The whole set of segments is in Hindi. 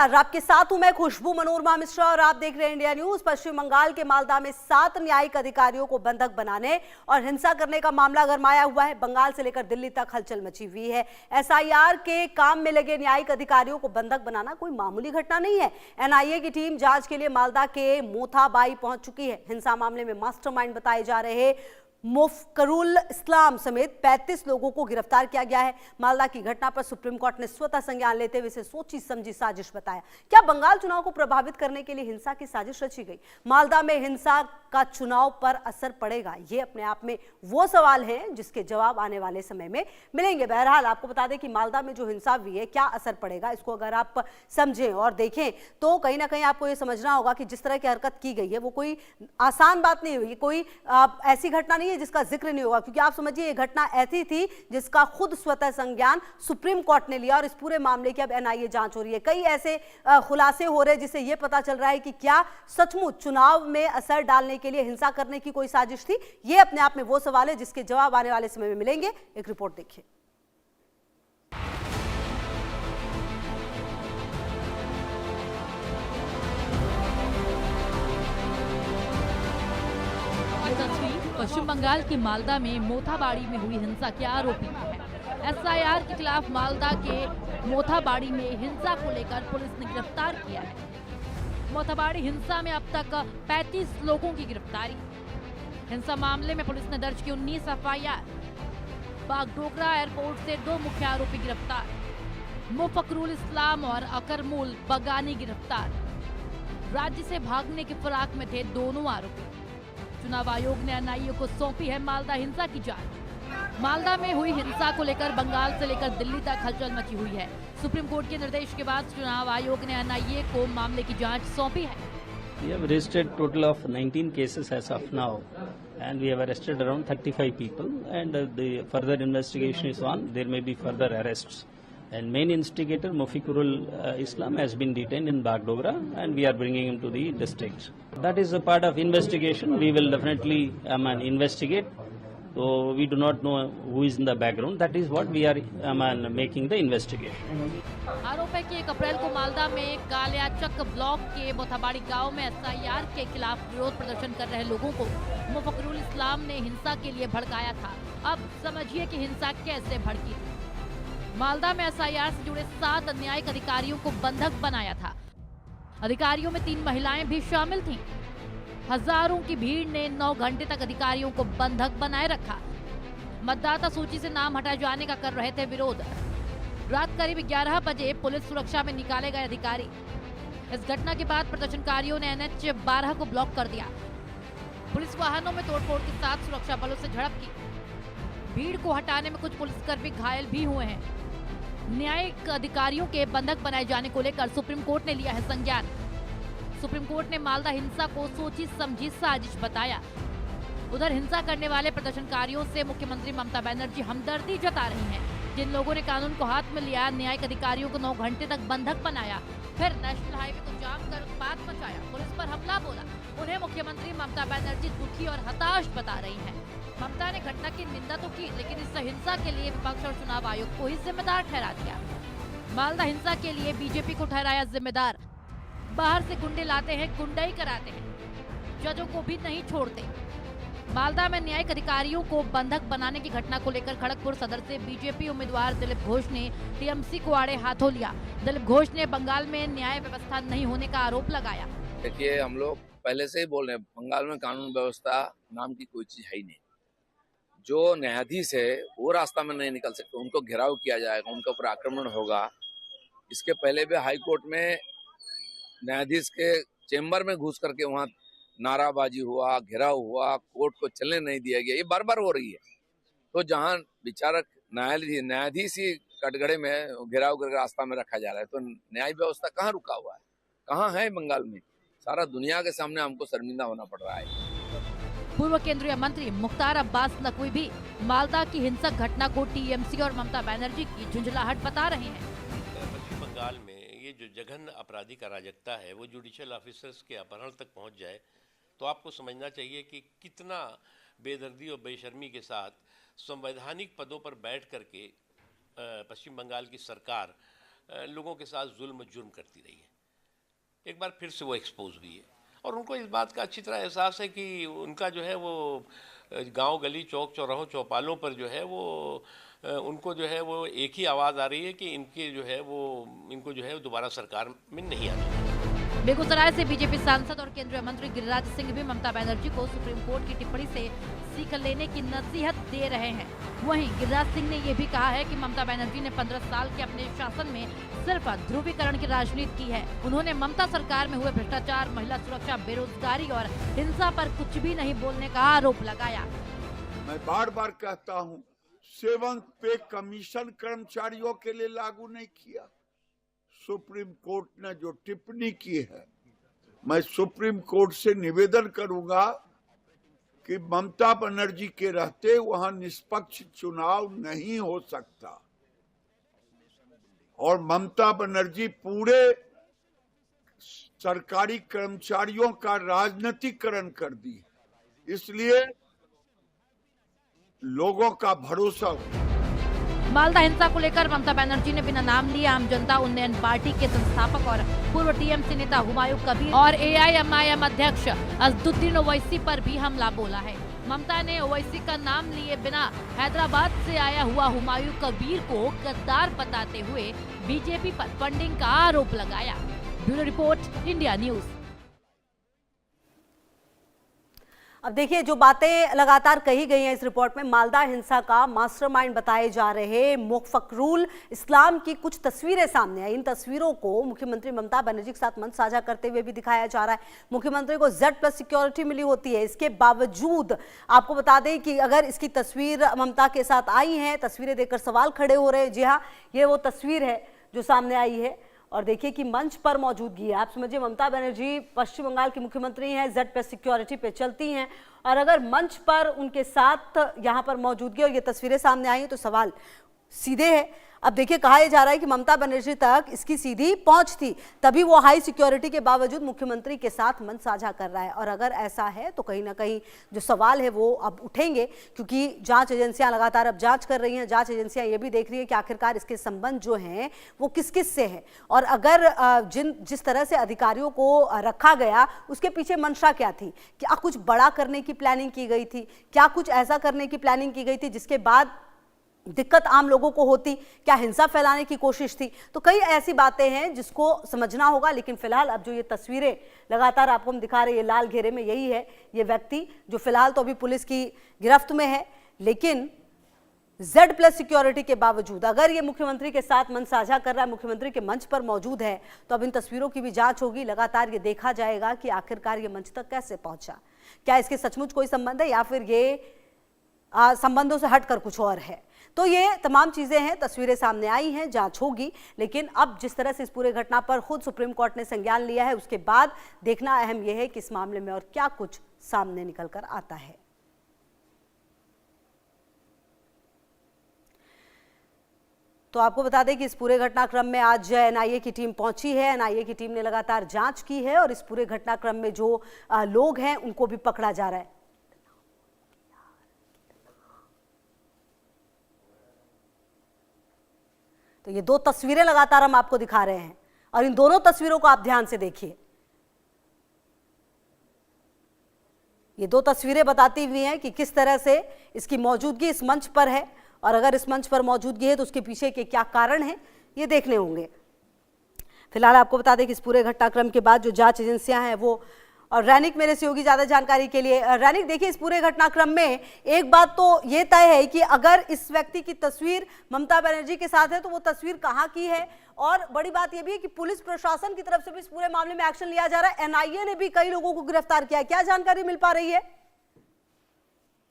आपके साथ हूं मैं खुशबू मनोरमा मिश्रा और आप देख रहे हैं इंडिया न्यूज। पश्चिम बंगाल के मालदा में 7 न्यायिक अधिकारियों को बंधक बनाने और हिंसा करने का मामला गरमाया हुआ है। बंगाल से लेकर दिल्ली तक हलचल मची हुई है। एसआईआर के काम में लगे न्यायिक अधिकारियों को बंधक बनाना कोई मामूली घटना नहीं है। एनआईए की टीम जांच के लिए मालदा के मोथाबाई पहुंच चुकी है। हिंसा मामले में मास्टरमाइंड बताए जा रहे मुफकरुल इस्लाम समेत 35 लोगों को गिरफ्तार किया गया है। मालदा की घटना पर सुप्रीम कोर्ट ने स्वतः संज्ञान लेते हुए इसे सोची समझी साजिश बताया। क्या बंगाल चुनाव को प्रभावित करने के लिए हिंसा की साजिश रची गई? मालदा में हिंसा का चुनाव पर असर पड़ेगा? ये अपने आप में वो सवाल हैं जिसके जवाब आने वाले समय में मिलेंगे। बहरहाल आपको बता दें कि मालदा में जो हिंसा हुई है, क्या असर पड़ेगा, इसको अगर आप समझें और देखें तो कहीं ना कहीं आपको ये समझना होगा कि जिस तरह की हरकत की गई है वो कोई आसान बात नहीं हुई, कोई ऐसी घटना नहीं जिसका जिक्र नहीं होगा। क्योंकि आप समझिए ये घटना ऐसी थी जिसका खुद स्वतः संज्ञान सुप्रीम कोर्ट ने लिया और इस पूरे मामले की अब एनआईए जांच हो रही है। कई ऐसे खुलासे हो रहे हैं जिससे यह पता चल रहा है कि क्या सचमुच चुनाव में असर डालने के लिए हिंसा करने की कोई साजिश थी। यह अपने आप में वो सवाल है जिसके जवाब आने वाले समय में मिलेंगे। एक रिपोर्ट देखिए। पश्चिम बंगाल के मालदा में मोथाबाड़ी में हुई हिंसा के आरोपी है। एसआईआर के खिलाफ मालदा के मोथाबाड़ी में हिंसा को लेकर पुलिस ने गिरफ्तार किया है। मोथाबाड़ी हिंसा में अब तक 35 लोगों की गिरफ्तारी। हिंसा मामले में पुलिस ने दर्ज की 19 एफआईआर। बागडोगरा एयरपोर्ट से 2 मुख्य आरोपी गिरफ्तार। मुफकरुल इस्लाम और अकरमुल बगानी गिरफ्तार। राज्य से भागने की फिराक में थे दोनों आरोपी। चुनाव आयोग ने एनआईए को सौंपी है मालदा हिंसा की जांच। मालदा में हुई हिंसा को लेकर बंगाल से लेकर दिल्ली तक हलचल मची हुई है। सुप्रीम कोर्ट के निर्देश के बाद चुनाव आयोग ने एनआईए को मामले की जांच सौंपी है। We have registered total of 19 cases as of now, and we have arrested around 35 people, and the further investigation is on. There may be further arrests. And main instigator Mufikurul Islam has been detained in Bagdogra, and we are bringing him to the district. That is a part of investigation. We will definitely investigate. So we do not know who is in the background. That is what we are making the investigation. आरोप है कि 1 अप्रैल को मालदा में कालियाचक ब्लॉक के मोथाबाड़ी गांव में एसआईआर के खिलाफ विरोध प्रदर्शन कर रहे लोगों को मुफकरुल इस्लाम ने हिंसा के लिए भड़काया था। अब समझिए कि हिंसा कैसे भड़की थी। मालदा में एसआईआर से जुड़े 7 न्यायिक अधिकारियों को बंधक बनाया था। अधिकारियों में 3 महिलाएं भी शामिल थीं। हजारों की भीड़ ने 9 घंटे तक अधिकारियों को बंधक बनाए रखा। मतदाता सूची से नाम हटाए जाने का कर रहे थे विरोध। रात करीब 11 बजे पुलिस सुरक्षा में निकाले गए अधिकारी। इस घटना के बाद प्रदर्शनकारियों ने NH 12 को ब्लॉक कर दिया। पुलिस वाहनों में तोड़फोड़ के साथ सुरक्षा बलों से झड़प की। भीड़ को हटाने में कुछ पुलिसकर्मी घायल भी हुए हैं। न्यायिक अधिकारियों के बंधक बनाए जाने को लेकर सुप्रीम कोर्ट ने लिया है संज्ञान। सुप्रीम कोर्ट ने मालदा हिंसा को सोची समझी साजिश बताया। उधर हिंसा करने वाले प्रदर्शनकारियों से मुख्यमंत्री ममता बनर्जी हमदर्दी जता रही हैं। जिन लोगों ने कानून को हाथ में लिया, न्यायिक अधिकारियों को 9 घंटे तक बंधक बनाया, फिर नेशनल हाईवे को जाम कर उत्पात मचाया, पुलिस पर हमला बोला, उन्हें मुख्यमंत्री ममता बनर्जी दुखी और हताश बता रही हैं। ममता ने घटना की निंदा तो की, लेकिन इस हिंसा के लिए विपक्ष और चुनाव आयोग को ही जिम्मेदार ठहरा दिया। मालदा हिंसा के लिए बीजेपी को ठहराया जिम्मेदार। बाहर से गुंडे लाते हैं, गुंडाई कराते हैं, जजों को भी नहीं छोड़ते। मालदा में न्यायिक अधिकारियों को बंधक बनाने की घटना को लेकर खड़गपुर सदर से बीजेपी उम्मीदवार दिलीप घोष ने टीएमसी को आड़े हाथों लिया। दिलीप घोष ने बंगाल में न्याय व्यवस्था नहीं होने का आरोप लगाया। देखिए, हम लोग पहले से ही बोल रहे हैं, बंगाल में कानून व्यवस्था नाम की कोई चीज है ही नहीं। जो न्यायाधीश है वो रास्ता में नहीं निकल सकते, उनको घेराव किया जाएगा, उनके ऊपर आक्रमण होगा। इसके पहले भी हाई कोर्ट में न्यायाधीश के चेंबर में घुस करके वहाँ नाराबाजी हुआ, घेराव हुआ, कोर्ट को चलने नहीं दिया गया। ये बार बार हो रही है। तो जहाँ विचारक न्यायाधीश ही कटघरे में घेराव करके रास्ता में रखा जा रहा है, तो न्याय व्यवस्था कहाँ रुका हुआ है, कहाँ है बंगाल में? सारा दुनिया के सामने हमको शर्मिंदा होना पड़ रहा है। पूर्व केंद्रीय मंत्री मुख्तार अब्बास नकवी भी मालदा की हिंसक घटना को टीएमसी और ममता बनर्जी की झुंझलाहट बता रहे हैं। पश्चिम बंगाल में ये जो जघन्य आपराधिक अराजकता है वो जुडिशियल ऑफिसर्स के अपहरण तक पहुंच जाए तो आपको समझना चाहिए कि कितना बेदर्दी और बेशर्मी के साथ संवैधानिक पदों पर बैठ करके पश्चिम बंगाल की सरकार लोगों के साथ जुल्म जुर्म करती रही है। एक बार फिर से वो एक्सपोज हुई है। और उनको इस बात का अच्छी तरह एहसास है कि उनका जो है वो गांव गली चौक चौराहों चौपालों पर जो है वो उनको जो है वो एक ही आवाज़ आ रही है कि इनके जो है वो इनको जो है दोबारा सरकार में नहीं आना चाहिए। बेगूसराय से बीजेपी सांसद और केंद्रीय मंत्री गिरिराज सिंह भी ममता बनर्जी को सुप्रीम कोर्ट की टिप्पणी से सीख लेने की नसीहत दे रहे हैं। वहीं गिरिराज सिंह ने ये भी कहा है कि ममता बनर्जी ने 15 साल के अपने शासन में सिर्फ ध्रुवीकरण की राजनीति की है। उन्होंने ममता सरकार में हुए भ्रष्टाचार, महिला सुरक्षा, बेरोजगारी और हिंसा पर कुछ भी नहीं बोलने का आरोप लगाया। मैं बार बार कहता हूँ, 7th पे कमीशन कर्मचारियों के लिए लागू नहीं किया। सुप्रीम कोर्ट ने जो टिप्पणी की है, मैं सुप्रीम कोर्ट से निवेदन करूंगा कि ममता बनर्जी के रहते वहां निष्पक्ष चुनाव नहीं हो सकता और ममता बनर्जी पूरे सरकारी कर्मचारियों का राजनीतिकरण कर दी, इसलिए लोगों का भरोसा। मालदा हिंसा को लेकर ममता बनर्जी ने बिना नाम लिए आम जनता उन्नयन पार्टी के संस्थापक और पूर्व टीएमसी नेता हुमायूं कबीर और एआईएमआईएम अध्यक्ष असदुद्दीन ओवैसी पर भी हमला बोला है। ममता ने ओवैसी का नाम लिए बिना हैदराबाद से आया हुआ हुमायूं कबीर को गद्दार बताते हुए बीजेपी पर फंडिंग का आरोप लगाया। Bureau report, India news. अब देखिए, जो बातें लगातार कही गई हैं इस रिपोर्ट में, मालदा हिंसा का मास्टरमाइंड बताए जा रहे मुफक्रुल इस्लाम की कुछ तस्वीरें सामने आई। इन तस्वीरों को मुख्यमंत्री ममता बनर्जी के साथ मंच साझा करते हुए भी दिखाया जा रहा है। मुख्यमंत्री को Z+ सिक्योरिटी मिली होती है। इसके बावजूद आपको बता दें कि अगर इसकी तस्वीर ममता के साथ आई है, तस्वीरें देखकर सवाल खड़े हो रहे हैं। जी हाँ, ये वो तस्वीर है जो सामने आई है और देखिए कि मंच पर मौजूदगी है। आप समझिए, ममता बनर्जी पश्चिम बंगाल की मुख्यमंत्री हैं, Z+ सिक्योरिटी पे चलती हैं और अगर मंच पर उनके साथ यहाँ पर मौजूदगी और ये तस्वीरें सामने आई हैं तो सवाल सीधे है। अब देखिए, कहा यह जा रहा है कि ममता बनर्जी तक इसकी सीधी पहुंच थी, तभी वो हाई सिक्योरिटी के बावजूद मुख्यमंत्री के साथ मंच साझा कर रहा है। और अगर ऐसा है तो कहीं ना कहीं जो सवाल है वो अब उठेंगे, क्योंकि जांच एजेंसियां लगातार अब जांच कर रही हैं। जांच एजेंसियां ये भी देख रही है कि आखिरकार इसके संबंध जो हैं वो किस किस से हैं और अगर जिस तरह से अधिकारियों को रखा गया उसके पीछे मंशा क्या थी। क्या कुछ बड़ा करने की प्लानिंग की गई थी? क्या कुछ ऐसा करने की प्लानिंग की गई थी जिसके बाद दिक्कत आम लोगों को होती? क्या हिंसा फैलाने की कोशिश थी? तो कई ऐसी बातें हैं जिसको समझना होगा। लेकिन फिलहाल अब जो ये तस्वीरें लगातार आपको हम दिखा रहे हैं, ये लाल घेरे में यही है ये व्यक्ति जो फिलहाल तो अभी पुलिस की गिरफ्त में है, लेकिन Z+ सिक्योरिटी के बावजूद अगर ये मुख्यमंत्री के साथ मंच साझा कर रहा है, मुख्यमंत्री के मंच पर मौजूद है, तो अब इन तस्वीरों की भी जांच होगी। लगातार ये देखा जाएगा कि आखिरकार ये मंच तक कैसे पहुंचा। क्या इसके सचमुच कोई संबंध है या फिर ये संबंधों से हटकर कुछ और है? तो ये तमाम चीजें हैं, तस्वीरें सामने आई हैं, जांच होगी। लेकिन अब जिस तरह से इस पूरे घटना पर खुद सुप्रीम कोर्ट ने संज्ञान लिया है, उसके बाद देखना अहम यह है कि इस मामले में और क्या कुछ सामने निकल कर आता है। तो आपको बता दें कि इस पूरे घटनाक्रम में आज NIA की टीम पहुंची है। NIA की टीम ने लगातार जांच की है और इस पूरे घटनाक्रम में जो लोग हैं उनको भी पकड़ा जा रहा है। तो ये दो तस्वीरें लगातार हम आपको दिखा रहे हैं और इन दोनों तस्वीरों को आप ध्यान से देखिए। ये दो तस्वीरें बताती हुई हैं कि किस तरह से इसकी मौजूदगी इस मंच पर है और अगर इस मंच पर मौजूदगी है तो उसके पीछे के क्या कारण हैं ये देखने होंगे। फिलहाल आपको बता दें कि इस पूरे घटनाक्रम के बाद जो जांच एजेंसियां हैं वो, और रैनिक मेरे से होगी ज़्यादा जानकारी के लिए। रैनिक, देखिए इस पूरे घटनाक्रम में एक बात तो ये तय है कि अगर इस व्यक्ति की तस्वीर ममता बनर्जी के साथ है तो वो तस्वीर कहाँ की है, और बड़ी बात ये भी है कि पुलिस प्रशासन की तरफ से भी इस पूरे मामले में एक्शन लिया जा रहा है। NIA ने भी कई लोगों को गिरफ्तार किया है। क्या जानकारी मिल पा रही है?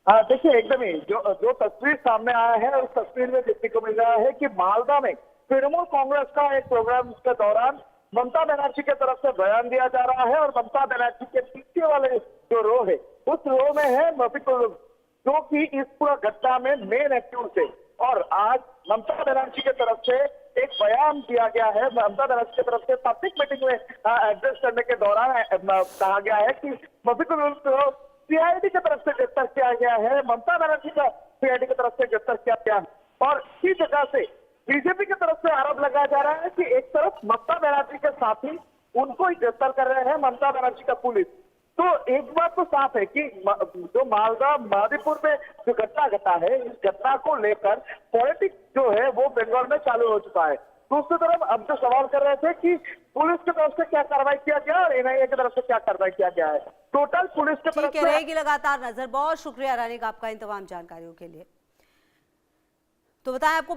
देखिए, एकदम ही जो तस्वीर सामने आया है उस तस्वीर में देखने को मिल रहा है कि मालदा में तृणमूल कांग्रेस का एक प्रोग्राम के दौरान ममता बनर्जी की तरफ से बयान दिया जा रहा है और ममता बनर्जी के पीछे वाले जो रो है उस रो में है मफिकुल, जो कि इस पूरा घटना में मेन एक्यूज है। और आज ममता बनर्जी की तरफ से एक बयान दिया गया है। ममता बनर्जी की तरफ से पब्लिक मीटिंग में एड्रेस करने के दौरान कहा गया है कि मफिकुल को CID की तरफ से गिरफ्तार किया गया है, ममता बनर्जी का CID की तरफ से गिरफ्तार किया गया। और इसी जगह से बीजेपी की तरफ से आरोप लगाया जा रहा है कि एक तरफ ममता बनर्जी के साथी उनको ही गिरफ्तार कर रहे हैं ममता बनर्जी का पुलिस। तो एक बात तो साफ है कि जो मालदा मादीपुर में जो घटना घटा है, इस घटना को लेकर पॉलिटिक्स जो है वो बंगाल में चालू हो चुका है। दूसरी तरफ अब जो सवाल कर रहे थे कि पुलिस की तरफ से क्या कार्रवाई किया गया और एनआईए की तरफ से क्या कार्रवाई किया गया है, टोटल पुलिस की तरफ ठीक है, से रहेगी लगातार नजर। बहुत शुक्रिया रानी का आपका इन तमाम जानकारियों के लिए। तो बताएं आपको